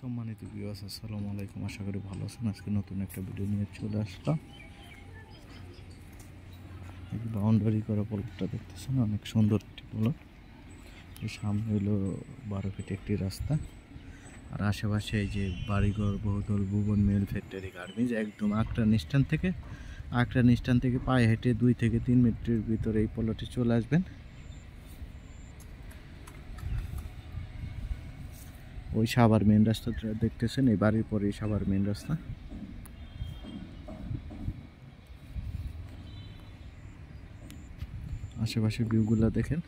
সম্মানিত ভিউয়ার্স, আসসালামু আলাইকুম। আশা করি ভালো আছেন। আজকে নতুন একটা ভিডিও নিয়ে চলে আসলাম। এই বাউন্ডারি করা প্লটটা দেখতেছেন, অনেক সুন্দর একটি প্লট। এই সামনে হলো 12 ফিট একটি রাস্তা, আর আশেপাশে এই যে বাড়িঘর, বহুতল, ভুবন মিল, ফ্যাক্টরি, গার্মেন্টস। একদম আকরান স্ট্যান্ড থেকে পায়ে হেঁটে 2 থেকে 3 মিনিটের ভিতরে এই প্লটে চলে আসবেন। ওই সাভার মেন রাস্তাটা দেখতেছেন, এই বাড়ির পরেই সাভার মেন রাস্তা। আশেপাশে ভিউগুলো দেখেন।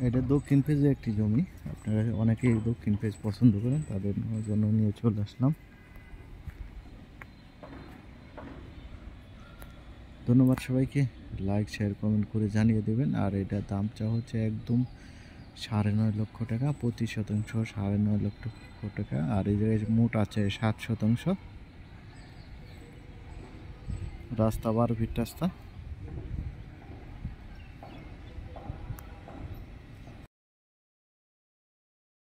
এটা দক্ষিণ পেজে একটি জমি। আপনারা অনেকেই দক্ষিণ পেজ পছন্দ করেন, তাদের জন্য নিয়ে চলে আসলাম। ধন্যবাদ সবাইকে। লাইক, শেয়ার, কমেন্ট করে জানিয়ে দেবেন। আর এটা দাম চা হচ্ছে একদম 9.5 লক্ষ টাকা, 25% 9.5 লক্ষ টাকা। আর এই জায়গায় মোট আছে 7%। রাস্তা 12 ফিট রাস্তা।